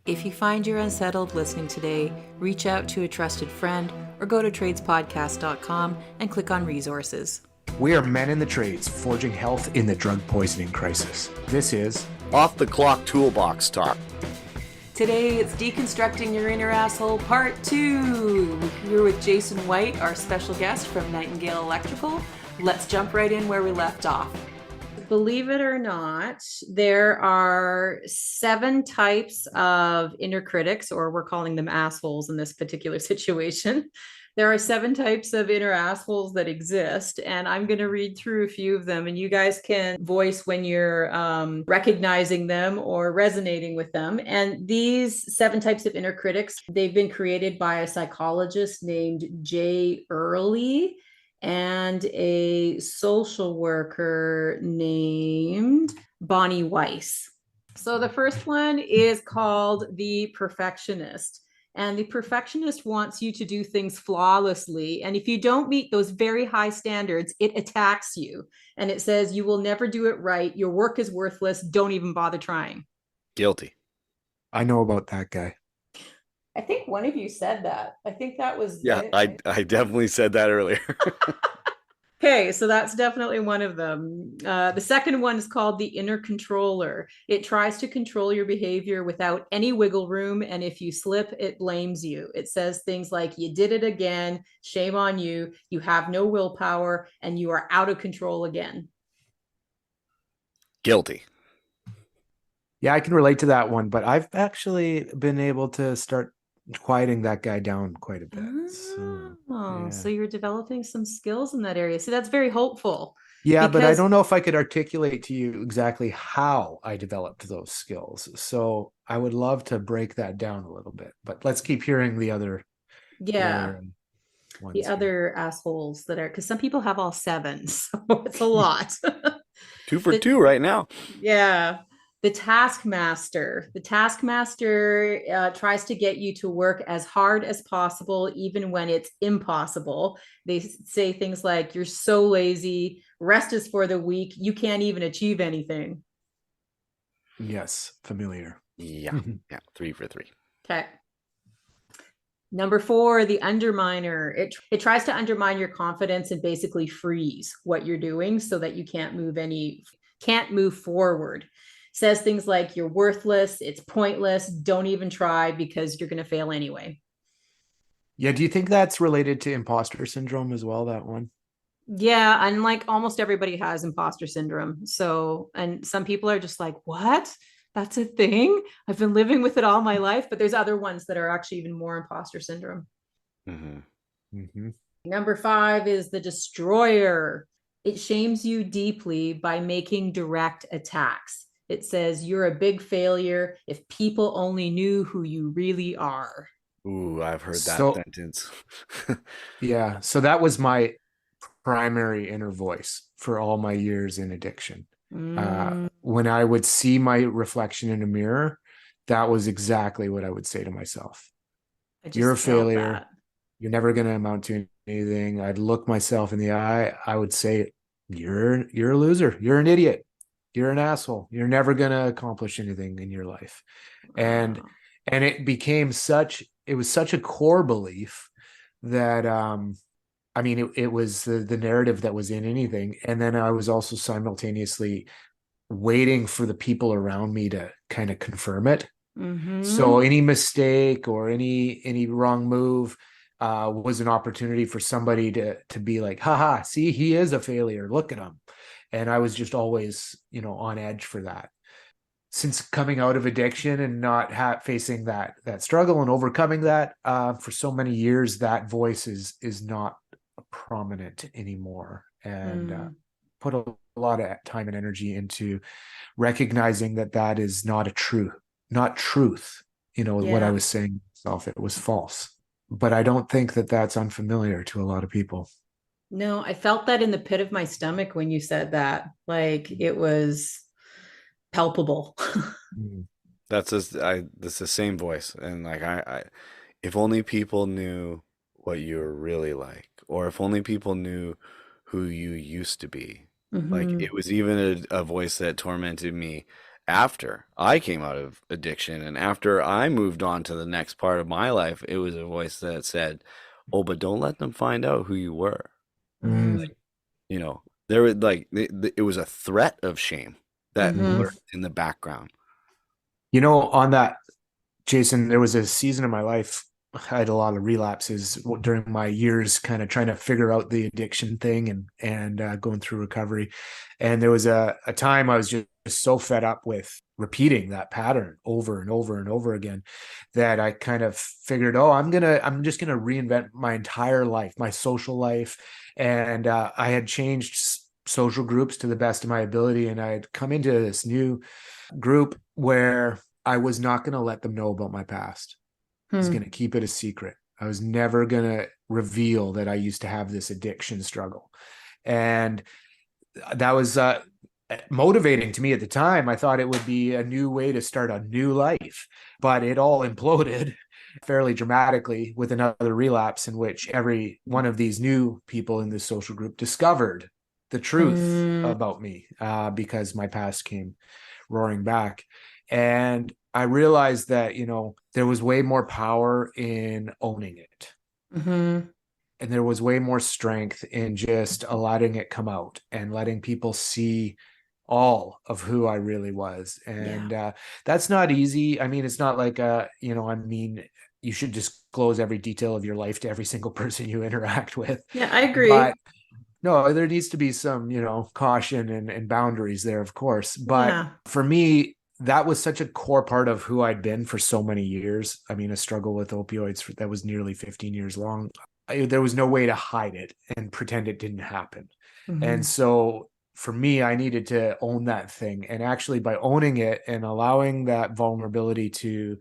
If you find you're unsettled listening today, reach out to a trusted friend or go to tradespodcast.com and click on resources. We are men in the trades, forging health in the drug poisoning crisis. This is Off the Clock Toolbox Talk. Today it's Deconstructing Your Inner Asshole Part 2. We're here with Jason White, our special guest from Nightingale Electrical. Let's jump right in where we left off. Believe it or not, there are 7 types of inner critics, or we're calling them assholes in this particular situation. There are 7 types of inner assholes that exist, and I'm going to read through a few of them, and you guys can voice when you're recognizing them or resonating with them. And these 7 types of inner critics, they've been created by a psychologist named Jay Early and a social worker named Bonnie Weiss. So the first one is called the perfectionist. And the perfectionist wants you to do things flawlessly. And if you don't meet those very high standards, it attacks you. And it says you will never do it right. Your work is worthless. Don't even bother trying. Guilty. I know about that guy. I think one of you said that. I think that was... Yeah, I definitely said that earlier. Okay, so that's definitely one of them. The second one is called the inner controller. It tries to control your behavior without any wiggle room, and if you slip, it blames you. It says things like, you did it again, shame on you, you have no willpower, and you are out of control again. Guilty. Yeah, I can relate to that one, but I've actually been able to start quieting that guy down quite a bit. So you're developing some skills in that area. So that's very hopeful. Yeah, but I don't know if I could articulate to you exactly how I developed those skills. So I would love to break that down a little bit, but let's keep hearing the other. The other assholes that are, because some people have all 7, so it's a lot. 2 for 2 right now. Yeah. The taskmaster. The taskmaster tries to get you to work as hard as possible, even when it's impossible. They say things like, you're so lazy, rest is for the weak, you can't even achieve anything. Yes, familiar. Yeah, 3 for 3. Okay. Number 4, the underminer. It tries to undermine your confidence and basically freeze what you're doing so that you can't move forward. Says things like, you're worthless, it's pointless, don't even try because you're going to fail anyway. Yeah, do you think that's related to imposter syndrome as well, that one? Yeah, and like almost everybody has imposter syndrome. So, and some people are just like, what? That's a thing? I've been living with it all my life, but there's other ones that are actually even more imposter syndrome. Number 5 is the destroyer. It shames you deeply by making direct attacks. It says you're a big failure if people only knew who you really are. Ooh, I've heard that sentence. Yeah, so that was my primary inner voice for all my years in addiction. When I would see my reflection in a mirror, that was exactly what I would say to myself. You're a failure. You're never going to amount to anything. I'd look myself in the eye. I would say, you're a loser. You're an idiot. You're an asshole. You're never going to accomplish anything in your life. And it became it was such a core belief that, it was the narrative that was in anything. And then I was also simultaneously waiting for the people around me to kind of confirm it. So any mistake or any wrong move was an opportunity for somebody to be like, haha, see, he is a failure. Look at him. And I was just always, on edge for that. Since coming out of addiction and not facing that struggle and overcoming that for so many years, that voice is not prominent anymore. And put a lot of time and energy into recognizing that is not truth. What I was saying to myself, it was false. But I don't think that that's unfamiliar to a lot of people. No, I felt that in the pit of my stomach when you said that. Like, it was palpable. That's the same voice. And like, I if only people knew what you're really like, or if only people knew who you used to be. Like, it was even a voice that tormented me after I came out of addiction and after I moved on to the next part of my life, it was a voice that said, "Oh, but don't let them find out who you were." Mm. You know, there was like it was a threat of shame that Mm-hmm. lurked in the background. You know, on that, Jason, there was a season of my life. I had a lot of relapses during my years, kind of trying to figure out the addiction thing and going through recovery. And there was a time I was just so fed up with repeating that pattern over and over and over again that I kind of figured, oh, I'm just gonna reinvent my entire life, my social life, and I had changed social groups to the best of my ability, and I had come into this new group where I was not going to let them know about my past. I was Hmm. going to keep it a secret. I was never going to reveal that I used to have this addiction struggle. And that was motivating to me at the time. I thought it would be a new way to start a new life, but it all imploded fairly dramatically with another relapse in which every one of these new people in this social group discovered the truth Mm. about me because my past came roaring back. And I realized that, there was way more power in owning it. Mm-hmm. And there was way more strength in just letting it come out and letting people see all of who I really was. Yeah. And that's not easy. I mean, it's not like, you should disclose every detail of your life to every single person you interact with. Yeah, I But agree. no, there needs to be some, caution and boundaries there, of course. But Yeah. for me, that was such a core part of who I'd been for so many years. I mean, a struggle with opioids that was nearly 15 years long. There was no way to hide it and pretend it didn't happen. And Mm-hmm. so for me, I needed to own that thing. And actually, by owning it and allowing that vulnerability to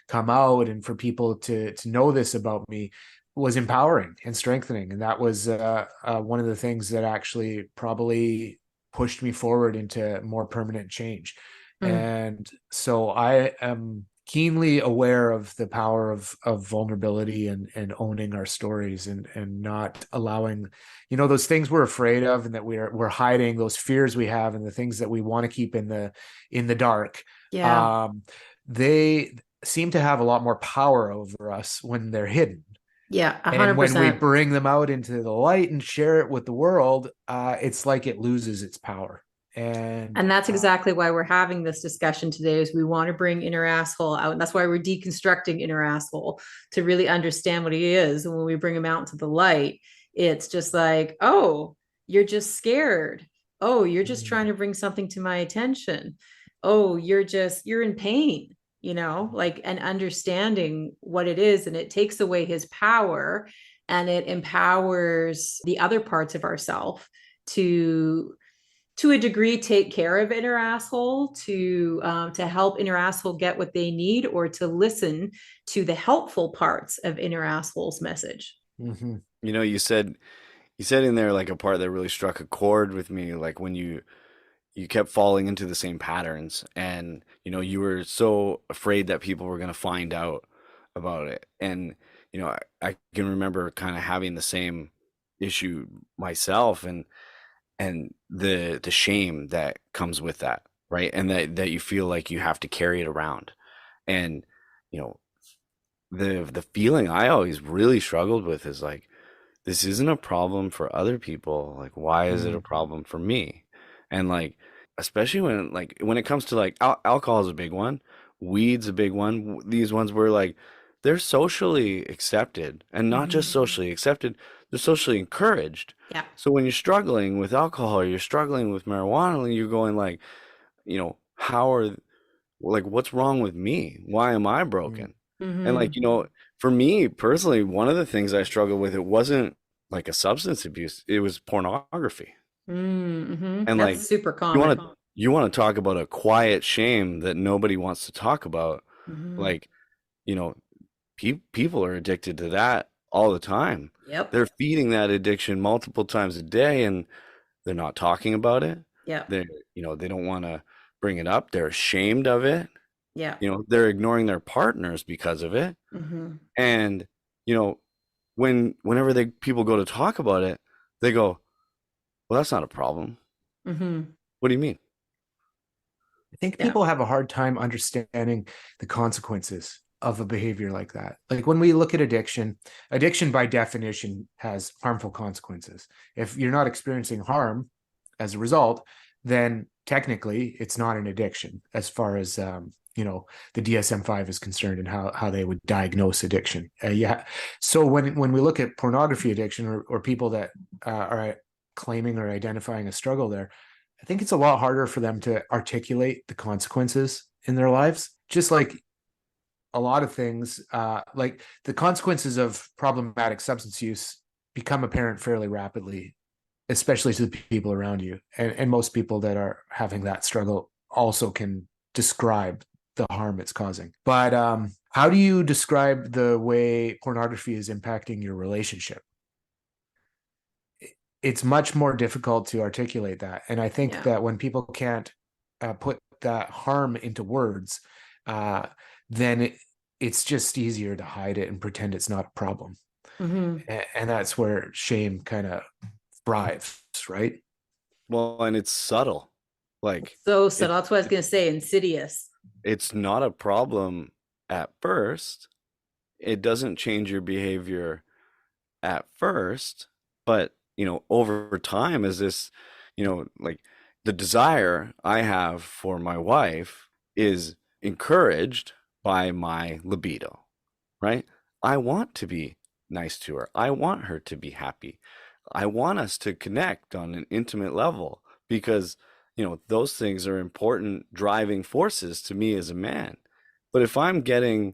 come out and for people to know this about me was empowering and strengthening. And that was one of the things that actually probably pushed me forward into more permanent change. Mm. And so I am keenly aware of the power of vulnerability and owning our stories and not allowing, those things we're afraid of and that we're hiding, those fears we have and the things that we want to keep in the dark. Yeah. Um, they seem to have a lot more power over us when they're hidden. Yeah. a And hundred when we percent. bring them out into the light and share it with the world, it's like it loses its power. And And that's exactly why we're having this discussion today is we want to bring inner asshole out. And that's why we're deconstructing inner asshole to really understand what he is. And when we bring him out into the light, it's just like, oh, you're just scared. Oh, you're just trying to bring something to my attention. Oh, you're in pain, like and understanding what it is. And it takes away his power and it empowers the other parts of ourself to a degree take care of inner asshole to help inner asshole get what they need or to listen to the helpful parts of inner asshole's message. mm-hmm. You know, you said in there like a part that really struck a chord with me, like when you kept falling into the same patterns and you were so afraid that people were going to find out about it. And I can remember kind of having the same issue myself and the shame that comes with that, right? And that you feel like you have to carry it around. And you know the feeling I always really struggled with is like, this isn't a problem for other people. Like, why is it a problem for me? And like, especially when it comes to like alcohol is a big one, weed's a big one. These ones where like they're socially accepted, and not just Mm-hmm. socially accepted, they're socially encouraged. Yeah. So when you're struggling with alcohol, or you're struggling with marijuana, you're going like, how are like, what's wrong with me? Why am I broken? And like, Mm-hmm. for me personally, one of the things I struggled with, it wasn't like a substance abuse, it was pornography. Mm-hmm. And like, That's super you want common. to you want to talk about a quiet shame that nobody wants to talk about. Mm-hmm. Like, you know, people are addicted to that all the time. Yep. They're feeding that addiction multiple times a day and they're not talking about it. Yep. They, they don't want to bring it up. They're ashamed of it. Yeah. They're ignoring their partners because of it. Mm-hmm. And, you know, whenever people go to talk about it, they go, well, that's not a problem. Mm-hmm. What do you mean? think Yeah. people have a hard time understanding the consequences of a behavior like that. Like when we look at addiction, addiction by definition has harmful consequences. If you're not experiencing harm as a result, then technically it's not an addiction as far as the DSM-5 is concerned, and how they would diagnose addiction. Yeah. So when we look at pornography addiction, or people that are claiming or identifying a struggle there, I think it's a lot harder for them to articulate the consequences in their lives. Just like a lot of things, like the consequences of problematic substance use become apparent fairly rapidly, especially to the people around you. And most people that are having that struggle also can describe the harm it's causing. But how do you describe the way pornography is impacting your relationship? It's much more difficult to articulate that. And I think that when people can't put that harm into words, then it's just easier to hide it and pretend it's not a problem. And that's where shame kind of thrives, right? Well, and it's subtle. Like So subtle. That's what I was going to say. Insidious. it's not a problem at first. It doesn't change your behavior at first, but over time, as this, like the desire I have for my wife is encouraged by my libido, right? I want to be nice to her. I want her to be happy. I want us to connect on an intimate level because, those things are important driving forces to me as a man. But if I'm getting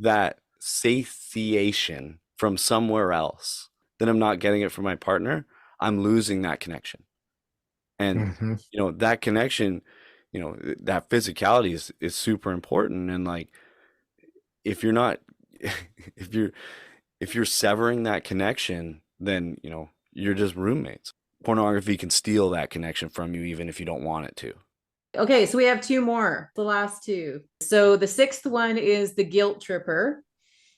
that satiation from somewhere else, then I'm not getting it from my partner, I'm losing that connection. And, that connection, that physicality is super important. And like, if you're not, if you're severing that connection, then, you're just roommates. Pornography can steal that connection from you, even if you don't want it to. Okay, so we have two more, the last two. So the sixth one is the guilt tripper.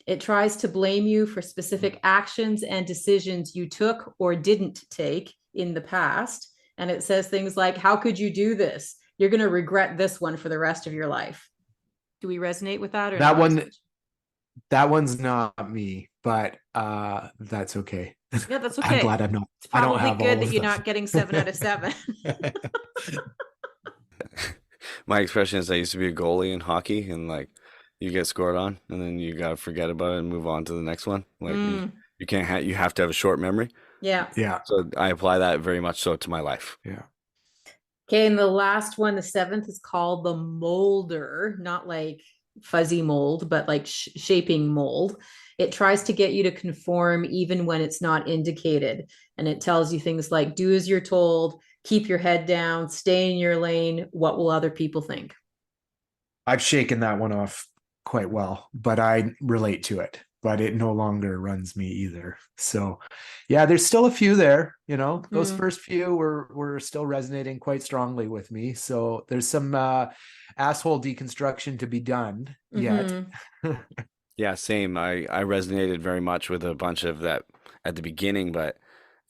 It tries to blame you for specific actions and decisions you took or didn't take in the past. And it says things like, how could you do this? You're going to regret this one for the rest of your life. Do we resonate with that or that not? that one's not me, but that's okay. Yeah, that's okay. I'm glad I'm not. It's I don't probably have good all that of you're them. not getting 7 out of 7. My expression is I used to be a goalie in hockey, and like you get scored on and then you gotta forget about it and move on to the next one. Like you can't you have to have a short memory. Yeah. So I apply that very much so to my life. Yeah. Okay, and the last one, the seventh, is called the molder, not like fuzzy mold, but like shaping mold. It tries to get you to conform even when it's not indicated. And it tells you things like, do as you're told, keep your head down, stay in your lane. What will other people think? I've shaken that one off quite well, but I relate to it, but it no longer runs me either. So yeah, there's still a few there, those first few were still resonating quite strongly with me. So there's some asshole deconstruction to be done yet. Yeah, same. I resonated very much with a bunch of that at the beginning, but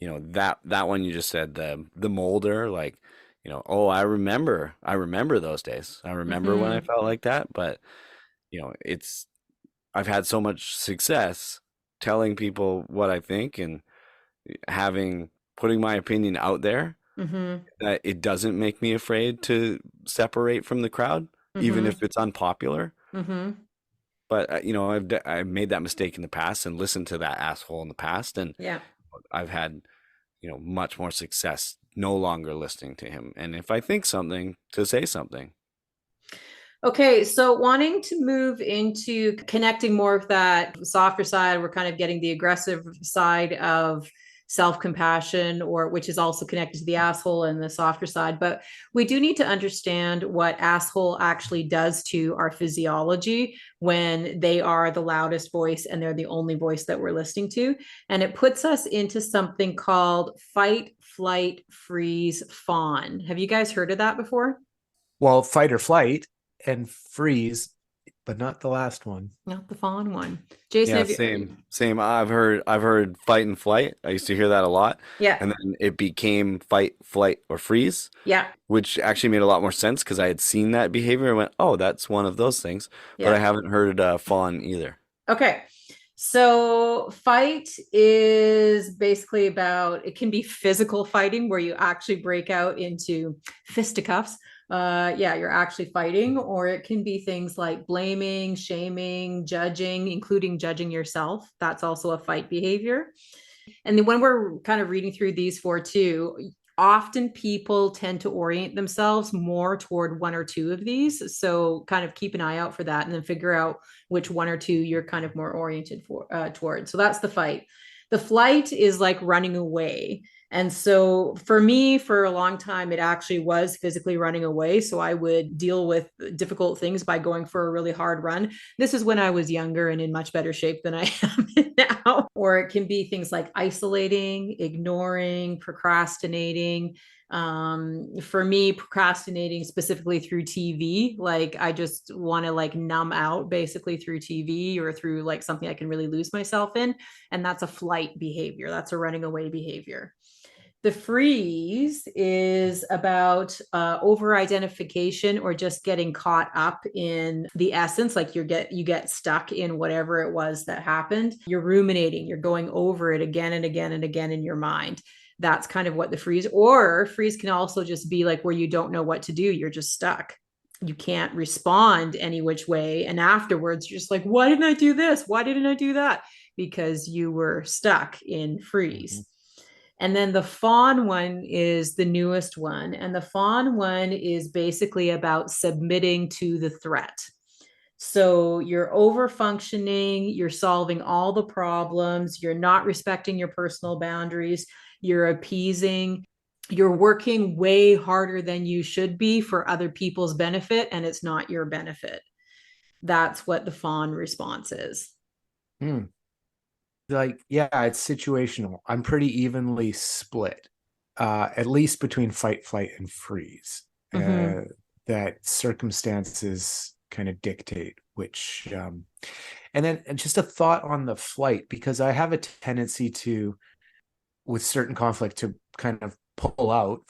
that one you just said, the molder, like, I remember those days. I remember when I felt like that, but I've had so much success telling people what I think and putting my opinion out there that it doesn't make me afraid to separate from the crowd, even if it's unpopular. But I've made that mistake in the past and listened to that asshole in the past, and I've had much more success no longer listening to him. And if I think something, to say something. Okay, so wanting to move into connecting more of that softer side, we're kind of getting the aggressive side of self-compassion, or which is also connected to the asshole and the softer side. But we do need to understand what asshole actually does to our physiology when they are the loudest voice and they're the only voice that we're listening to. And it puts us into something called fight, flight, freeze, fawn. Have you guys heard of that before? Well, fight or flight and freeze, but not the last one. Not the fawn one. Jason, Yeah, have you? same. I've heard fight and flight. I used to hear that a lot, Yeah, and then it became fight, flight, or freeze, yeah, which actually made a lot more sense because I had seen that behavior and went, "Oh, that's one of those things." But I yeah. haven't heard fawn either. Okay. So fight is basically about, it can be physical fighting where you actually break out into fisticuffs. Yeah, you're actually fighting, or it can be things like blaming, shaming, judging, including judging yourself. That's also a fight behavior. And then when we're kind of reading through these four too, often people tend to orient themselves more toward one or two of these. So kind of keep an eye out for that and then figure out which one or two you're kind of more oriented for toward. So that's the fight. The flight is like running away. And so for me, for a long time, it actually was physically running away. So I would deal with difficult things by going for a really hard run. This is when I was younger and in much better shape than I am now. Or it can be things like isolating, ignoring, procrastinating. For me, procrastinating specifically through TV, like I just want to like numb out basically through TV or through like something I can really lose myself in. And that's a flight behavior. That's a running away behavior. The freeze is about over identification or just getting caught up in the essence, like you get stuck in whatever it was that happened. You're ruminating, you're going over it again and again and again in your mind. That's kind of what the freeze, or freeze can also just be like where you don't know what to do, you're just stuck. You can't respond any which way. And afterwards, you're just like, why didn't I do this? Why didn't I do that? Because you were stuck in freeze. And then the fawn one is the newest one. And the fawn one is basically about submitting to the threat. So you're over functioning, you're solving all the problems, you're not respecting your personal boundaries, you're appeasing, you're working way harder than you should be for other people's benefit, and it's not your benefit. That's what the fawn response is. Hmm. Like, yeah, it's situational. I'm pretty evenly split, at least between fight, flight, and freeze. Mm-hmm. That circumstances kind of dictate which. And then and just a thought on the flight, because I have a tendency to, with certain conflict, to kind of pull out,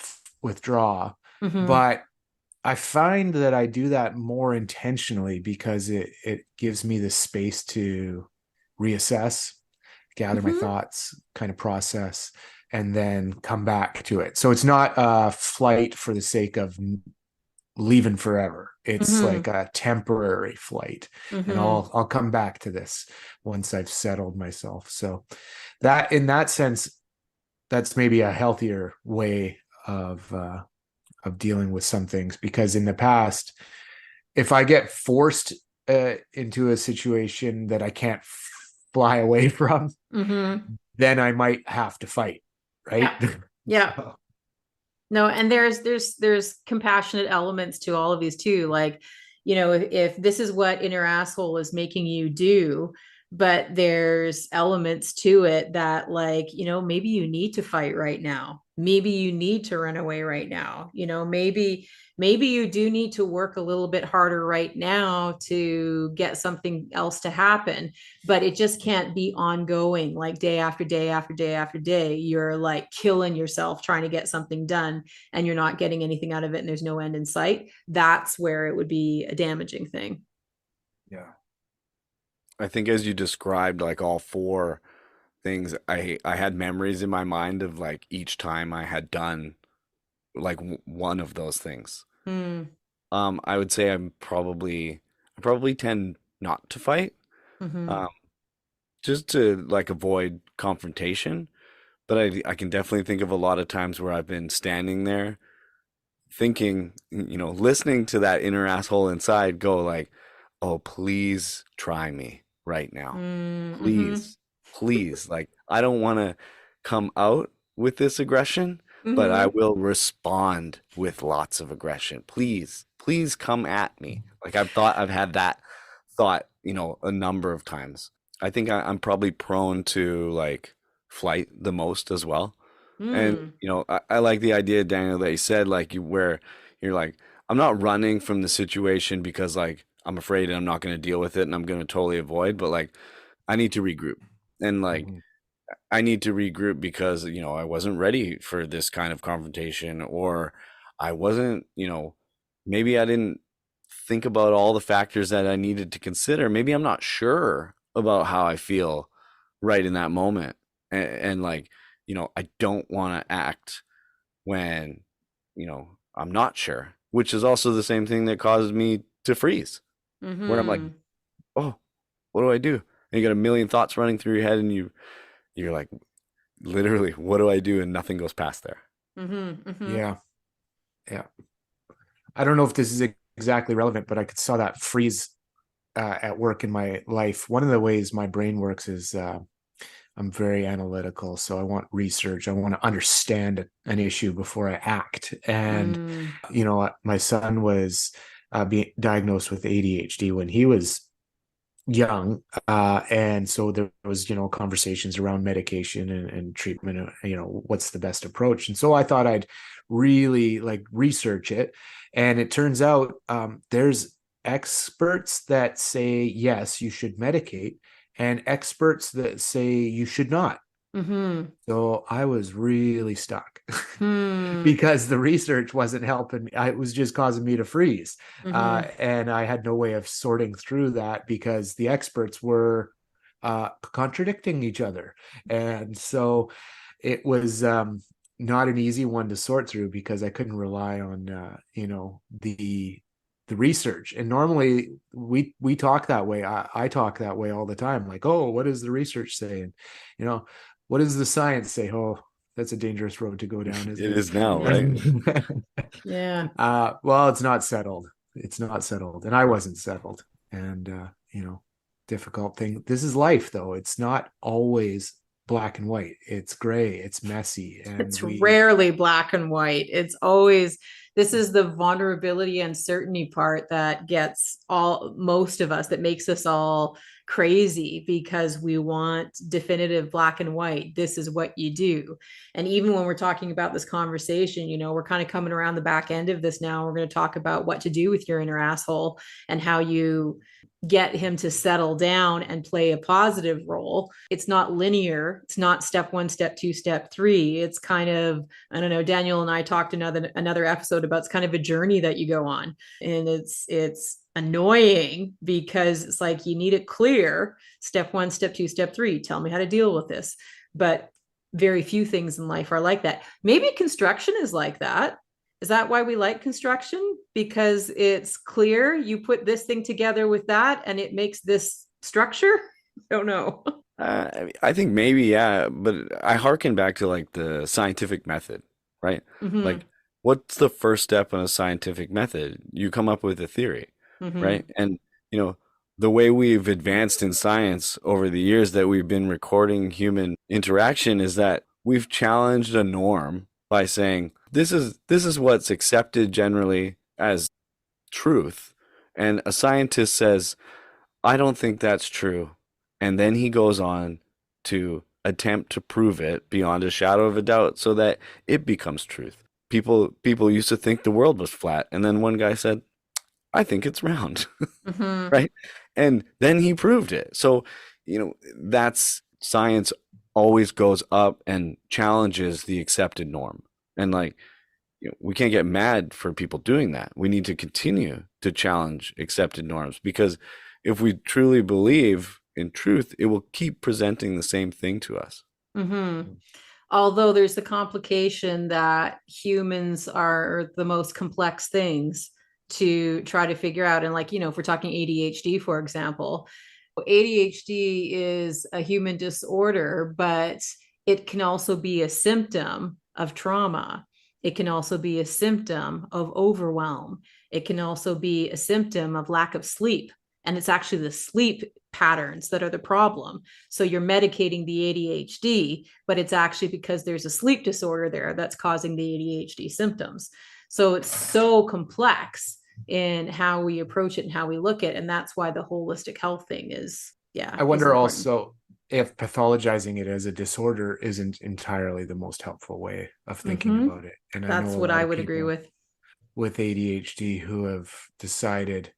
withdraw. Mm-hmm. But I find that I do that more intentionally because it gives me the space to reassess, gather my Mm-hmm. thoughts, kind of process, and then come back to it. So it's not a flight for the sake of leaving forever. It's Mm-hmm. like a temporary flight, and Mm-hmm. I'll come back to this once I've settled myself. So that, in that sense, that's maybe a healthier way of dealing with some things, because in the past, if I get forced into a situation that I can't fly away from, Mm-hmm. then I might have to fight, right? Yeah. Yeah. So, No, and there's compassionate elements to all of these too. Like, if this is what inner asshole is making you do, but there's elements to it that, like, maybe you need to fight right now. Maybe you need to run away right now. Maybe you do need to work a little bit harder right now to get something else to happen, but it just can't be ongoing, like day after day after day after day. You're like killing yourself trying to get something done and you're not getting anything out of it and there's no end in sight. That's where it would be a damaging thing. yeah. I think as you described like all four things, I had memories in my mind of like each time I had done like one of those things. Mm, I would say I probably tend not to fight, mm-hmm, um, just to like avoid confrontation. But I can definitely think of a lot of times where I've been standing there thinking, listening to that inner asshole inside go like, "Oh, please try me right now. mm-hmm, Please, please. Like, I don't want to come out with this aggression, but I mm-hmm, will respond with lots of aggression. Please, please come at me." Like I've had that thought, a number of times. I think I'm probably prone to like flight the most as well. And mm, I like the idea, Daniel, that you said like where you're like, I'm not running from the situation because like I'm afraid and I'm not going to deal with it and I'm going to totally avoid, but like I need to regroup. And like Mhm. I need to regroup because, I wasn't ready for this kind of confrontation, or I wasn't, maybe I didn't think about all the factors that I needed to consider. Maybe I'm not sure about how I feel right in that moment. And like, I don't want to act when, I'm not sure, which is also the same thing that causes me to freeze, where I'm like, Mm-hmm. oh, what do I do? And you got a million thoughts running through your head, and you're like, literally, what do I do? And nothing goes past there. Mm-hmm. Mm-hmm. Yeah. Yeah. I don't know if this is exactly relevant, but I saw that freeze at work in my life. One of the ways my brain works is I'm very analytical. So I want research. I want to understand an issue before I act. And, Mm. my son was being diagnosed with ADHD when he was young. And so there was, conversations around medication and treatment, what's the best approach. And so I thought I'd really like research it. And it turns out there's experts that say, yes, you should medicate, and experts that say you should not. Mm-hmm. So I was really stuck Hmm. because the research wasn't helping me. It was just causing me to freeze. Mm-hmm. And I had no way of sorting through that because the experts were contradicting each other. And so it was not an easy one to sort through because I couldn't rely on, the research. And normally we talk that way. I talk that way all the time. Like, oh, what does the research say? And, what does the science say? Oh, that's a dangerous road to go down, isn't It is now, Yeah. right? it? Yeah. Well, it's not settled. It's not settled. And I wasn't settled. And, difficult thing. This is life, though. It's not always black and white. It's gray. It's messy. And It's rarely black and white. It's always, this is the vulnerability and uncertainty part that gets most of us, that makes us all crazy, because we want definitive black and white. This is what you do. And even when we're talking about this conversation, we're kind of coming around the back end of this now. We're going to talk about what to do with your inner asshole and how you get him to settle down and play a positive role. It's not linear. It's not step one, step two, step three. It's kind of, I don't know, Daniel and I talked another episode about, it's kind of a journey that you go on. And it's annoying because it's like you need it clear. Step one, step two, step three. Tell me how to deal with this. But very few things in life are like that. Maybe construction is like that. Is that why we like construction? Because it's clear. You put this thing together with that and it makes this structure? I don't know. I think maybe, yeah, but I hearken back to like the scientific method, right? Mm-hmm. Like, what's the first step in a scientific method? You come up with a theory, Mm-hmm. right? And, you know, the way we've advanced in science over the years that we've been recording human interaction is that we've challenged a norm by saying this is what's accepted generally as truth. And a scientist says, I don't think that's true. And then he goes on to attempt to prove it beyond a shadow of a doubt so that it becomes truth. People used to think the world was flat, and then one guy said, I think it's round. Mm-hmm. Right? And then he proved it. So, that's science always goes up and challenges the accepted norm. And like, we can't get mad for people doing that. We need to continue to challenge accepted norms, because if we truly believe in truth, it will keep presenting the same thing to us. Mm-hmm. Although there's the complication that humans are the most complex things to try to figure out. And like, if we're talking ADHD, for example, ADHD is a human disorder, but it can also be a symptom of trauma. It can also be a symptom of overwhelm. It can also be a symptom of lack of sleep. And it's actually the sleep patterns that are the problem. So you're medicating the ADHD, but it's actually because there's a sleep disorder there that's causing the ADHD symptoms. So it's so complex in how we approach it and how we look at it. And that's why the holistic health thing is, I is wonder important. also if pathologizing it as a disorder isn't entirely the most helpful way of thinking Mhm. about it. And I That's know a what lot I of would agree people with. with ADHD who have decided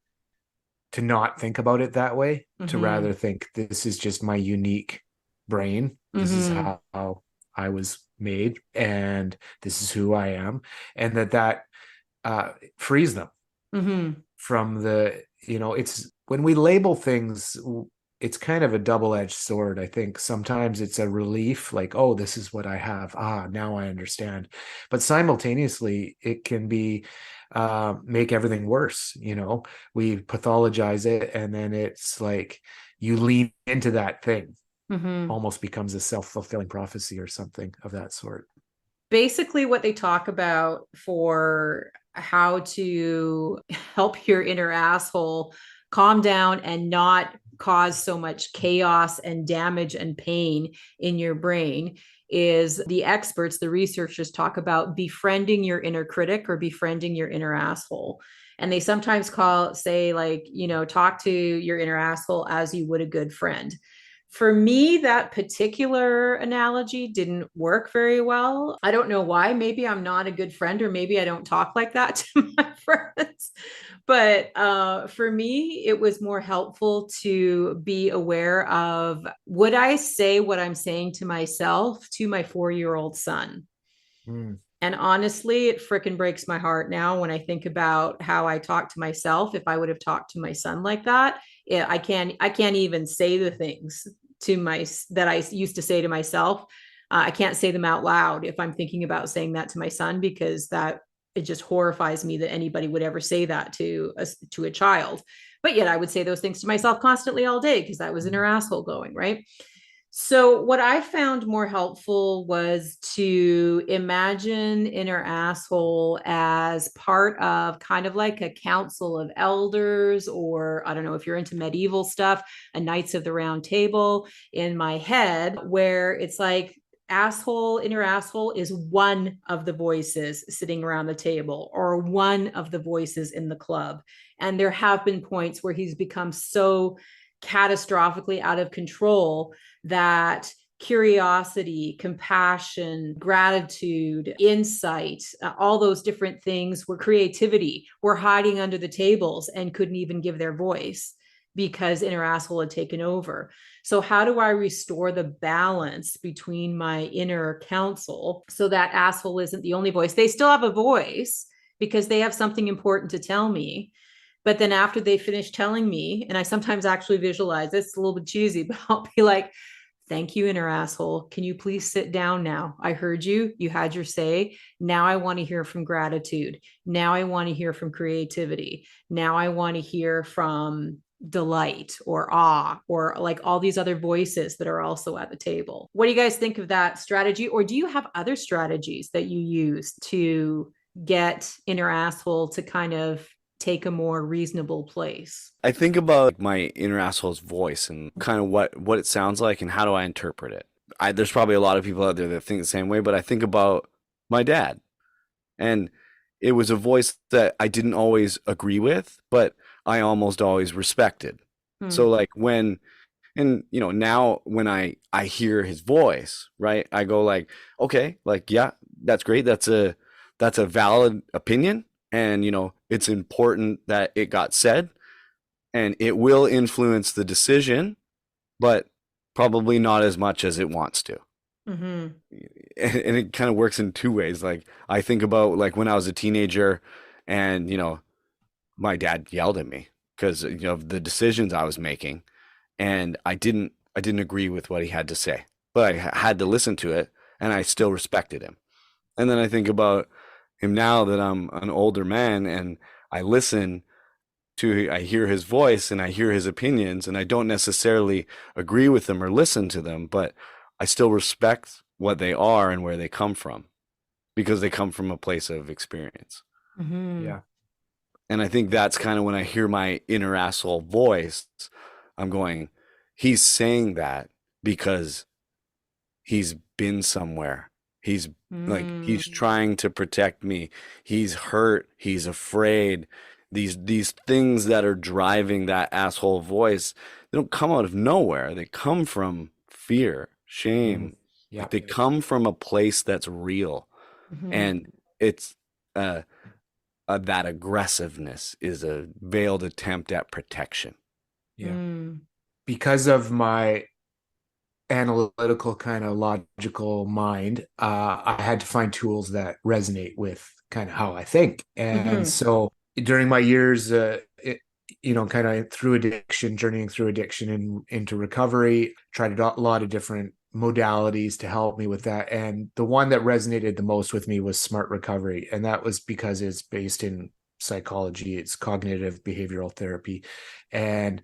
to not think about it that way, to Mhm. rather think this is just my unique brain. This is Mhm. how I was made, and this is who I am, and that frees them Mhm. from the, it's when we label things, it's kind of a double-edged sword. I think sometimes it's a relief, like, oh, this is what I have, now I understand, but simultaneously it can be make everything worse. We pathologize it, and then it's like you lean into that thing, Mhm. almost becomes a self-fulfilling prophecy or something of that sort. Basically what they talk about for how to help your inner asshole calm down and not cause so much chaos and damage and pain in your brain is the experts, the researchers talk about befriending your inner critic or befriending your inner asshole. And they sometimes say, like, talk to your inner asshole as you would a good friend. For me, that particular analogy didn't work very well. I don't know why. Maybe I'm not a good friend, or maybe I don't talk like that to my friends. But for me, it was more helpful to be aware of, would I say what I'm saying to myself to my 4-year-old son? Mm. And honestly, it freaking breaks my heart now when I think about how I talk to myself. If I would have talked to my son like that, I can't even say the things that I used to say to myself. I can't say them out loud if I'm thinking about saying that to my son, because that it just horrifies me that anybody would ever say that to a child. But yet I would say those things to myself constantly all day because that was inner asshole going, right? So, what I found more helpful was to imagine inner asshole as part of kind of like a council of elders, or I don't know if you're into medieval stuff, a Knights of the Round Table in my head, where it's like inner asshole is one of the voices sitting around the table or one of the voices in the club. And there have been points where he's become so catastrophically out of control that curiosity, compassion, gratitude, insight, all those different things were creativity, were hiding under the tables and couldn't even give their voice because inner asshole had taken over. So, how do I restore the balance between my inner counsel so that asshole isn't the only voice? They still have a voice because they have something important to tell me. But then after they finish telling me, and I sometimes actually visualize this, it's a little bit cheesy, but I'll be like, thank you, inner asshole. Can you please sit down now? I heard you. You had your say. Now I want to hear from gratitude. Now I want to hear from creativity. Now I want to hear from delight or awe, or like all these other voices that are also at the table. What do you guys think of that strategy? Or do you have other strategies that you use to get inner asshole to kind of take a more reasonable place? I think about my inner asshole's voice and kind of what it sounds like and how do I interpret it. There's probably a lot of people out there that think the same way, but I think about my dad, and it was a voice that I didn't always agree with, but I almost always respected. So like now when I hear his voice, right, I go like, okay, like, yeah, that's great. That's a valid opinion, and it's important that it got said, and it will influence the decision, but probably not as much as it wants to. Mm-hmm. And it kind of works in two ways. Like I think about like when I was a teenager, and my dad yelled at me because of the decisions I was making, and I didn't agree with what he had to say, but I had to listen to it, and I still respected him. And then I think about him now that I'm an older man, and I I hear his voice and I hear his opinions, and I don't necessarily agree with them or listen to them, but I still respect what they are and where they come from because they come from a place of experience. Mm-hmm. Yeah. And I think that's kind of when I hear my inner asshole voice, I'm going, he's saying that because he's been somewhere. He's trying to protect me. He's hurt. He's afraid. These things that are driving that asshole voice, they don't come out of nowhere. They come from fear, shame. Yeah. Like they come from a place that's real. Mm-hmm. And it's uh that aggressiveness is a veiled attempt at protection. Yeah. Because of my analytical kind of logical mind, I had to find tools that resonate with kind of how I think. And so during my years, kind of through addiction, journeying through addiction and into recovery, tried a lot of different modalities to help me with that. And the one that resonated the most with me was Smart Recovery. And that was because it's based in psychology, it's cognitive behavioral therapy. And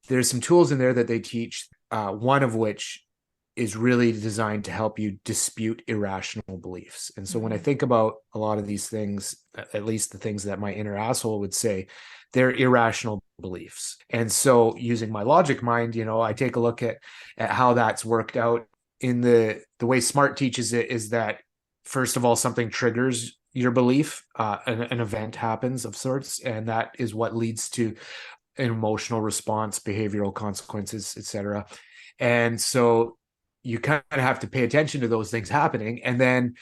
there's some tools in there that they teach, one of which is really designed to help you dispute irrational beliefs. And so when I think about a lot of these things, at least the things that my inner asshole would say, they're irrational beliefs. And so using my logic mind, I take a look at how that's worked out in the way SMART teaches it, is that first of all, something triggers your belief, an event happens of sorts, and that is what leads to an emotional response, behavioral consequences, etc. And so you kind of have to pay attention to those things happening. And then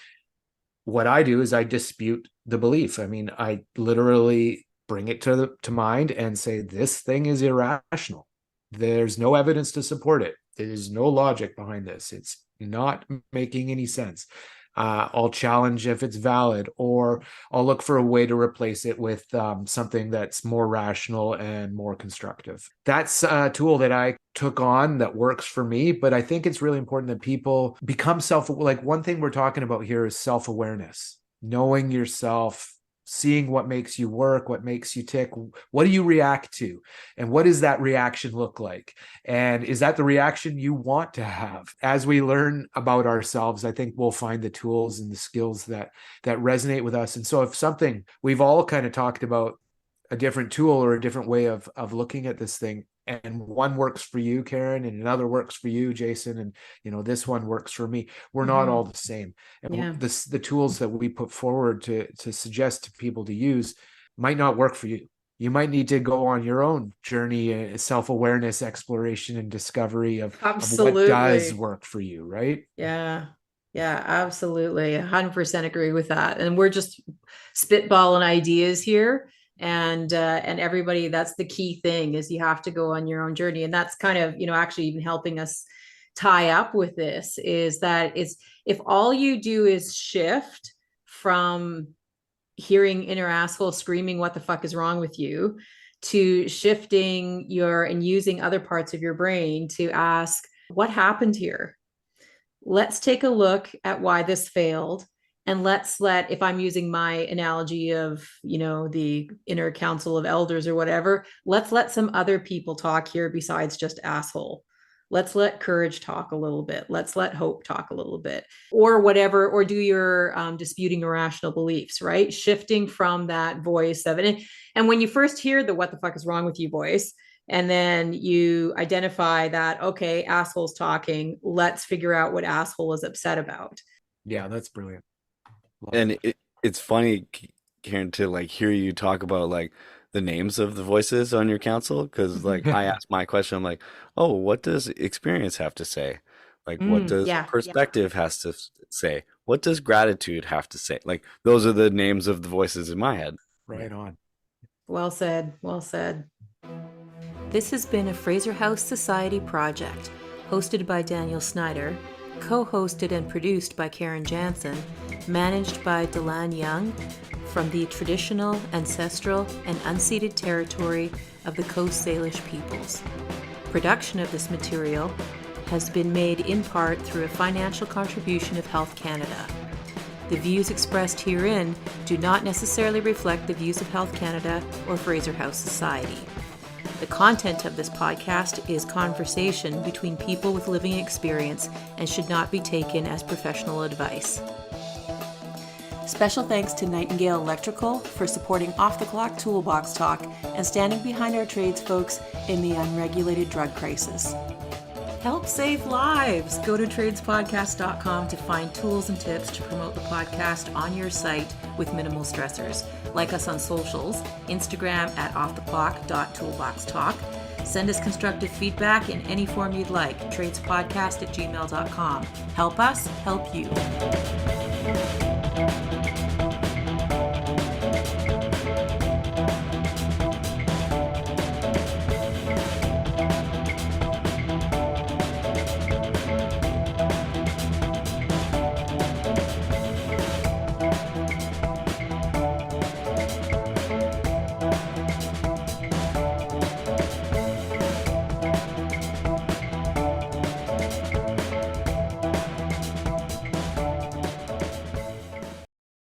what I do is I dispute the belief. I mean, I literally bring it to mind and say, this thing is irrational. There's no evidence to support it. There's no logic behind this. It's not making any sense. I'll challenge if it's valid, or I'll look for a way to replace it with something that's more rational and more constructive. That's a tool that I took on that works for me, but I think it's really important that people become like one thing we're talking about here is self-awareness, knowing yourself, seeing what makes you work, what makes you tick, what do you react to, and what does that reaction look like? And is that the reaction you want to have? As we learn about ourselves, I think we'll find the tools and the skills that resonate with us. And so if something, we've all kind of talked about a different tool or a different way of looking at this thing, and one works for you, Karen, and another works for you, Jason, and this one works for me. We're not all the same. And the tools that we put forward to suggest to people to use might not work for you. You might need to go on your own journey, self-awareness, exploration, and discovery of what does work for you, right? Yeah, absolutely. 100% agree with that. And we're just spitballing ideas here. And everybody, that's the key thing, is you have to go on your own journey. And that's kind of, actually even helping us tie up with this, is that if all you do is shift from hearing inner asshole screaming, what the fuck is wrong with you, to shifting and using other parts of your brain to ask, what happened here? Let's take a look at why this failed. And if I'm using my analogy of, the inner council of elders or whatever, let's let some other people talk here besides just asshole. Let's let courage talk a little bit. Let's let hope talk a little bit, or whatever, or do your disputing irrational beliefs, right? Shifting from that voice of it. And when you first hear the what the fuck is wrong with you voice, and then you identify that, okay, asshole's talking, let's figure out what asshole is upset about. Yeah, that's brilliant. And it's funny, Karen, to hear you talk about the names of the voices on your council, because I asked my question, I'm like, oh, what does experience have to say? What does perspective has to say? What does gratitude have to say? Those are the names of the voices in my head. Right on. Well said. Well said. This has been a Fraser House Society project, hosted by Daniel Snyder, co-hosted and produced by Karen Jansen, managed by Delan Young from the traditional, ancestral, and unceded territory of the Coast Salish peoples. Production of this material has been made in part through a financial contribution of Health Canada. The views expressed herein do not necessarily reflect the views of Health Canada or Fraser House Society. The content of this podcast is conversation between people with living experience and should not be taken as professional advice. Special thanks to Nightingale Electrical for supporting Off the Clock Toolbox Talk and standing behind our trades folks in the unregulated drug crisis. Help save lives! Go to tradespodcast.com to find tools and tips to promote the podcast on your site with minimal stressors. Like us on socials, Instagram at offtheclock.toolboxtalk. Send us constructive feedback in any form you'd like. tradespodcast@gmail.com. Help us, help you.